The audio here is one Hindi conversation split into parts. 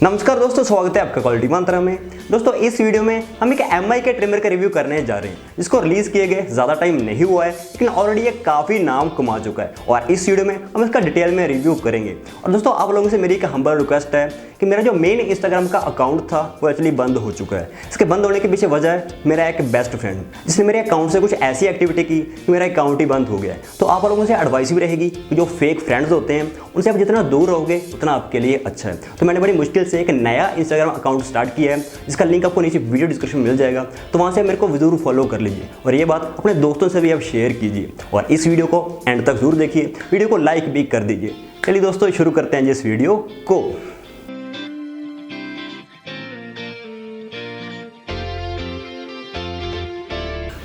नमस्कार दोस्तों, स्वागत है आपका क्वालिटी मंत्रा में। दोस्तों इस वीडियो में हम एक एमआई के ट्रिमर का रिव्यू करने जा रहे हैं, जिसको रिलीज किए गए ज़्यादा टाइम नहीं हुआ है, लेकिन ऑलरेडी ये काफ़ी नाम कमा चुका है और इस वीडियो में हम इसका डिटेल में रिव्यू करेंगे। और दोस्तों आप लोगों से मेरी एक हम्बल रिक्वेस्ट है कि मेरा जो मेन इंस्टाग्राम का अकाउंट था वो एक्चुअली बंद हो चुका है। इसके बंद होने के पीछे वजह है मेरा एक बेस्ट फ्रेंड, जिसने मेरे अकाउंट से कुछ ऐसी एक्टिविटी की कि मेरा अकाउंट ही बंद हो गया है। तो आप लोगों से एडवाइस भी रहेगी कि जो फेक फ्रेंड्स होते हैं उनसे आप जितना दूर रहोगे उतना आपके लिए अच्छा है। तो मैंने बड़ी मुश्किल से एक नया इंस्टाग्राम अकाउंट स्टार्ट किया है, जिसका लिंक आपको नीचे वीडियो डिस्क्रिप्शन में मिल जाएगा। तो वहाँ से मेरे को जरूर फॉलो कर लीजिए और ये बात अपने दोस्तों से भी आप शेयर कीजिए और इस वीडियो को एंड तक जरूर देखिए, वीडियो को लाइक भी कर दीजिए। चलिए दोस्तों शुरू करते हैं इस वीडियो को।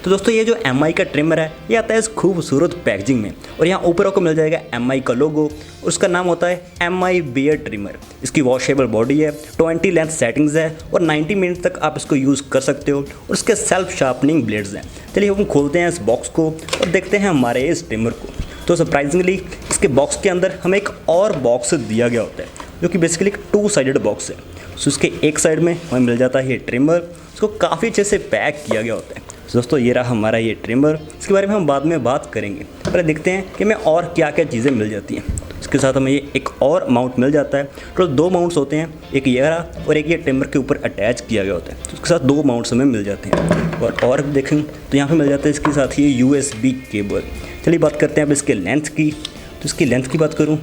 तो दोस्तों ये जो एमआई का ट्रिमर है ये आता है इस खूबसूरत पैकेजिंग में और यहाँ ऊपर आपको मिल जाएगा एमआई का लोगो। उसका नाम होता है एमआई बियर्ड ट्रिमर। इसकी वॉशेबल बॉडी है, 20 लेंथ सेटिंग्स है और 90 मिनट तक आप इसको यूज़ कर सकते हो और इसके सेल्फ शार्पनिंग ब्लेड्स हैं। चलिए हम खोलते हैं इस बॉक्स को और देखते हैं हमारे इस ट्रिमर को। तो सरप्राइजिंगली इसके बॉक्स के अंदर हमें एक और बॉक्स दिया गया होता है, जो कि बेसिकली एक 2 साइडेड बॉक्स है। सो उसके एक साइड में हमें मिल जाता है ये ट्रिमर, इसको काफ़ी अच्छे से पैक किया गया होता है। दोस्तों ये रहा हमारा ये ट्रिमर, इसके बारे में हम बाद में बात करेंगे। पहले देखते हैं कि हमें और क्या क्या चीज़ें मिल जाती हैं। तो इसके साथ हमें ये एक और माउंट मिल जाता है। टोटल 2 माउंट्स होते हैं, एक ये रहा और एक ये ट्रिमर के ऊपर अटैच किया गया होता है। तो इसके साथ 2 माउंट्स हमें मिल जाते हैं। और देखें तो यहाँ पे मिल जाता है इसके साथ ये USB केबल। चलिए बात करते हैं अब इसके लेंथ की। तो इसकी लेंथ की बात करूँ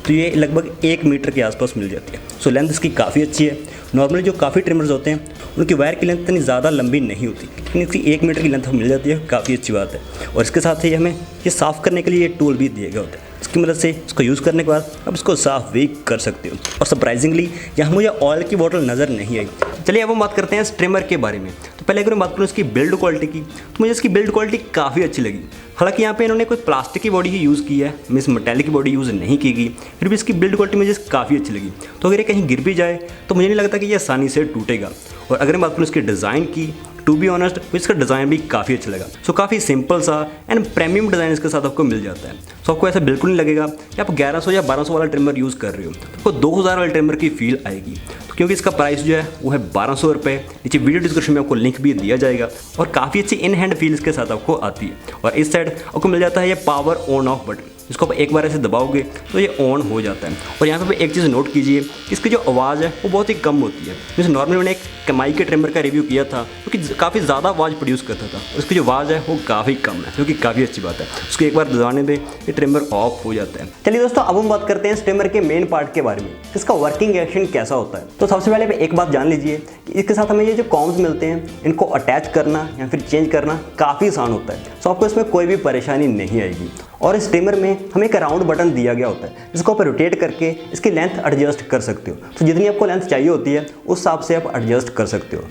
तो ये लगभग 1 मीटर के आसपास मिल जाती है। सो लेंथ इसकी काफ़ी अच्छी है। नॉर्मली जो काफ़ी ट्रिमर्स होते हैं उनकी वायर की लेंथ इतनी ज़्यादा लंबी नहीं होती, लेकिन इसकी 1 मीटर की लेंथ मिल जाती है, काफ़ी अच्छी बात है। और इसके साथ ही हमें ये साफ़ करने के लिए ये टूल भी दिया गया होता है। इसकी मदद से इसको यूज़ करने के बाद आप इसको साफ़ भी कर सकते हो। और सरप्राइजिंगली यहाँ मुझे ऑयल की बोतल नज़र नहीं आई। चलिए अब हम बात करते हैं इस ट्रिमर के बारे में। तो पहले अगर मैं बात करूँ इसकी बिल्ड क्वालिटी की, तो मुझे इसकी बिल्ड क्वालिटी काफ़ी अच्छी लगी। हालांकि यहाँ पे इन्होंने कोई प्लास्टिक की बॉडी ही यूज़ की है, मीन्स मेटेलिक की बॉडी यूज़ नहीं की गई, फिर भी इसकी बिल्ड क्वालिटी मुझे काफ़ी अच्छी लगी। तो अगर ये कहीं गिर भी जाए तो मुझे नहीं लगता कि ये आसानी से टूटेगा। और अगर मैं बात करूँ इसके डिज़ाइन की, टू बी ऑनेस्ट तो इसका डिज़ाइन भी काफ़ी अच्छा लगा। सो काफ़ी सिंपल सा एंड प्रीमियम डिज़ाइन इसके साथ आपको मिल जाता है। सो आपको ऐसा बिल्कुल नहीं लगेगा कि आप 1100 या 1200 वाला ट्रिमर यूज़ कर रहे हो, तो आपको 2000 वाले ट्रिमर की फील आएगी। तो क्योंकि इसका प्राइस जो है वो है 1200 रुपये। नीचे वीडियो डिस्क्रिप्शन में आपको लिंक भी दिया जाएगा और काफ़ी अच्छी इन हैंड फील इसके साथ आपको आती है। और इस साइड आपको मिल जाता है ये पावर ऑन ऑफ बटन, इसको आप एक बार ऐसे दबाओगे तो ये ऑन हो जाता है। और यहाँ पे एक चीज़ नोट कीजिए कि इसकी जो आवाज़ है वो बहुत ही कम होती है। जैसे नॉर्मली मैंने एक एमआई के ट्रिमर का रिव्यू किया था क्योंकि काफ़ी ज़्यादा आवाज़ प्रोड्यूस करता था, उसकी जो आवाज़ है वो काफ़ी कम है, जो कि काफ़ी अच्छी बात है। उसको एक बार दबाने पे ये ट्रिमर ऑफ हो जाता है। चलिए दोस्तों अब हम बात करते हैं इस ट्रिमर के मेन पार्ट के बारे में, इसका वर्किंग एक्शन कैसा होता है। तो सबसे पहले एक बात जान लीजिए कि इसके साथ हमें ये जो कॉम्स मिलते हैं इनको अटैच करना या फिर चेंज करना काफ़ी आसान होता है। सो आपको इसमें कोई भी परेशानी नहीं आएगी। और इस ट्रिमर में हमें एक राउंड बटन दिया गया होता है, जिसको आप रोटेट करके इसकी लेंथ एडजस्ट कर सकते हो। तो जितनी आपको लेंथ चाहिए होती है उस हिसाब से आप एडजस्ट कर सकते हो।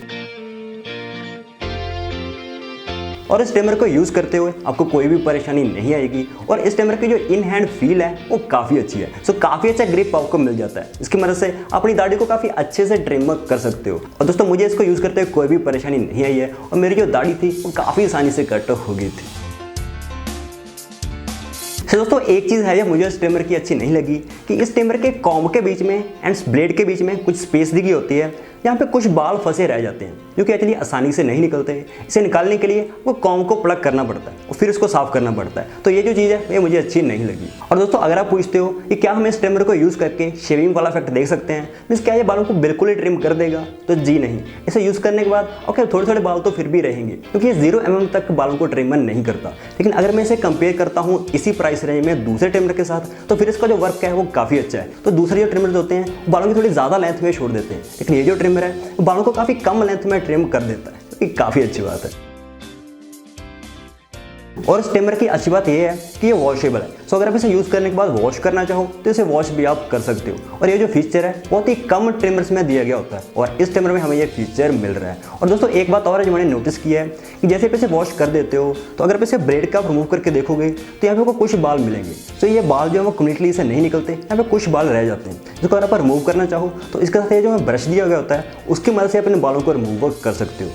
और इस ट्रिमर को यूज़ करते हुए आपको कोई भी परेशानी नहीं आएगी। और इस ट्रिमर की जो इन हैंड फील है वो काफ़ी अच्छी है। सो काफ़ी अच्छा ग्रिप आपको मिल जाता है। इसकी मदद से अपनी दाढ़ी को काफ़ी अच्छे से ट्रिम कर सकते हो। और दोस्तों मुझे इसको यूज़ करते हुए कोई भी परेशानी नहीं आई है और मेरी जो दाढ़ी थी वो काफ़ी आसानी से कट हो गई थी। तो दोस्तों एक चीज़ है जो मुझे इस ट्रिमर की अच्छी नहीं लगी कि इस ट्रिमर के कॉम्ब के बीच में एंड ब्लेड के बीच में कुछ स्पेस दी गई होती है, यहाँ पे कुछ बाल फंसे रह जाते हैं, जो कि एक्चुअली आसानी से नहीं निकलते हैं। इसे निकालने के लिए वो कॉम्ब को प्लग करना पड़ता है और फिर उसको साफ करना पड़ता है। तो ये जो चीज़ है ये मुझे अच्छी नहीं लगी। और दोस्तों अगर आप पूछते हो कि क्या हम इस ट्रिमर को यूज़ करके शेविंग वाला इफेक्ट देख सकते हैं, मीन्स क्या ये बालों को बिल्कुल ही ट्रिम कर देगा, तो जी नहीं। इसे यूज़ करने के बाद ओके थोड़े थोड़े बाल तो फिर भी रहेंगे, क्योंकि ये 0 mm तक बालों को ट्रिमर नहीं करता। लेकिन अगर मैं इसे कंपेयर करता हूँ इसी प्राइस रेंज में दूसरे ट्रिमर के साथ, तो फिर इसका जो वर्क है वो काफ़ी अच्छा है। तो दूसरे जो ट्रिमर होते हैं बालों की थोड़ी ज़्यादा लेंथ में छोड़ देते हैं, लेकिन ये जो ट्रिमर है वो बालों को काफ़ी कम लेंथ में ट्रिम कर देता है, तो ये काफ़ी अच्छी बात है। और इस ट्रिमर की अच्छी बात यह है कि ये वॉशेबल है। सो अगर आप इसे यूज़ करने के बाद वॉश करना चाहो तो इसे वॉश भी आप कर सकते हो। और ये जो फीचर है बहुत ही कम ट्रिमर्स में दिया गया होता है और इस ट्रिमर में हमें ये फीचर मिल रहा है। और दोस्तों एक बात और है जो मैंने नोटिस किया है कि जैसे आप इसे वॉश कर देते हो तो अगर आप इसे ब्लेड का रिमूव करके देखोगे तो यहाँ पे आपको कुछ बाल मिलेंगे। तो ये बाल जो है वो कम्प्लीटली इसे नहीं निकलते, यहाँ पे कुछ बाल रह जाते हैं, जिसको अगर आप रिमूव करना चाहो तो इसके साथ ये जो ब्रश दिया गया होता है उसकी मदद से अपने बालों को रिमूव कर सकते हो।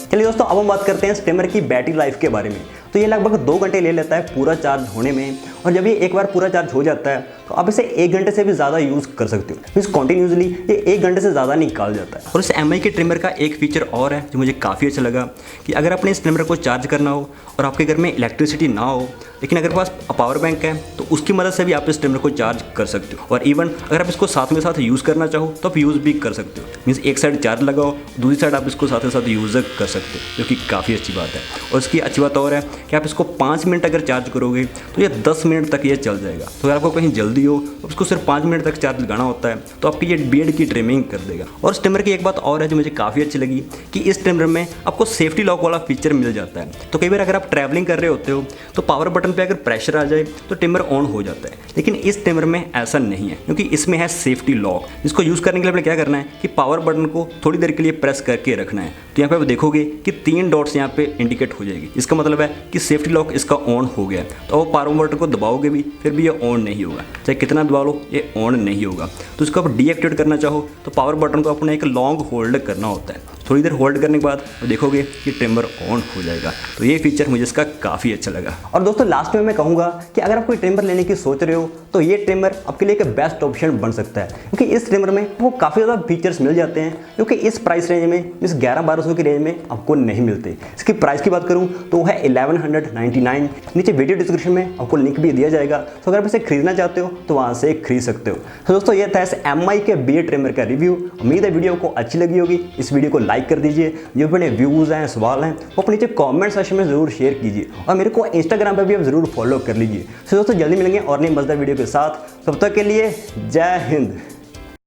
चलिए दोस्तों अब हम बात करते हैं इस ट्रिमर की बैटरी लाइफ के बारे में। तो ये लगभग 2 घंटे ले लेता है पूरा चार्ज होने में और जब ये एक बार पूरा चार्ज हो जाता है तो आप इसे 1 घंटे से भी ज़्यादा यूज़ कर सकते हो। मीन्स कॉन्टीन्यूसली ये 1 घंटे से ज़्यादा निकाल जाता है। और इस एमआई के ट्रिमर का एक फीचर और है जो मुझे काफ़ी अच्छा लगा कि अगर आपने इस ट्रिमर को चार्ज करना हो और आपके घर में इलेक्ट्रिसिटी ना हो, लेकिन अगर पास पावर बैंक है तो उसकी मदद से भी आप इस ट्रिमर को चार्ज कर सकते हो। और इवन अगर आप इसको साथ में साथ यूज़ करना चाहो तो आप यूज़ भी कर सकते हो। मीन्स एक साइड चार्ज लगाओ, दूसरी साइड आप इसको साथ में साथ यूज़ कर सकते हो, जो कि काफ़ी अच्छी बात है। और इसकी अच्छी बात और है कि आप इसको 5 मिनट अगर चार्ज करोगे तो ये 10 मिनट तक ये चल जाएगा। तो अगर आपको कहीं जल्दी हो तो उसको सिर्फ 5 मिनट तक चार्ज लगाना होता है तो आपकी ये बियर्ड की ट्रिमिंग कर देगा। और इस ट्रिमर की एक बात और है जो मुझे काफ़ी अच्छी लगी कि इस ट्रिमर में आपको सेफ्टी लॉक वाला फीचर मिल जाता है। तो कई बार अगर आप ट्रैवलिंग कर रहे होते हो तो पावर बटन पर अगर प्रेशर आ जाए तो ट्रिमर ऑन हो जाता है, लेकिन इस ट्रिमर में ऐसा नहीं है क्योंकि इसमें है सेफ्टी लॉक। इसको यूज़ करने के लिए आपने क्या करना है कि पावर बटन को थोड़ी देर के लिए प्रेस करके रखना है। तो यहाँ पे आप देखोगे कि 3 डॉट्स यहाँ पे इंडिकेट हो जाएगी। इसका मतलब है कि सेफ्टी लॉक इसका ऑन हो गया। तो वो पावर बटन को दबाओगे भी फिर भी ये ऑन नहीं होगा, चाहे कितना दबा लो ये ऑन नहीं होगा। तो इसको आप डीएक्टिवेट करना चाहो तो पावर बटन को अपने एक लॉन्ग होल्ड करना होता है। थोड़ी देर होल्ड करने के बाद देखोगे कि ट्रिमर ऑन हो जाएगा। तो ये फीचर मुझे इसका काफ़ी अच्छा लगा। और दोस्तों लास्ट में मैं कहूँगा कि अगर आप कोई ट्रिमर लेने की सोच रहे हो तो ये ट्रिमर आपके लिए एक बेस्ट ऑप्शन बन सकता है, क्योंकि इस ट्रिमर में वो काफ़ी ज़्यादा फीचर्स मिल जाते हैं जो कि इस प्राइस रेंज में, इस 1100-1200 की रेंज में आपको नहीं मिलते। इसकी प्राइस की बात करूँ तो वो है 1199। नीचे वीडियो डिस्क्रिप्शन में आपको लिंक भी दिया जाएगा, तो अगर आप इसे खरीदना चाहते हो तो वहाँ से खरीद सकते हो। तो दोस्तों ये था इस एमआई के बियर्ड ट्रिमर का रिव्यू। उम्मीद है वीडियो को अच्छी लगी होगी। इस वीडियो को लाइक कर दीजिए। जो बड़े व्यूज़ हैं, सवाल हैं, वो अपने नीचे कमेंट सेक्शन में ज़रूर शेयर कीजिए और मेरे को इंस्टाग्राम पर भी आप ज़रूर फॉलो कर लीजिए। तो दोस्तों जल्दी मिलेंगे और नई मज़ेदार वीडियो के साथ। तब तक के लिए जय हिंद।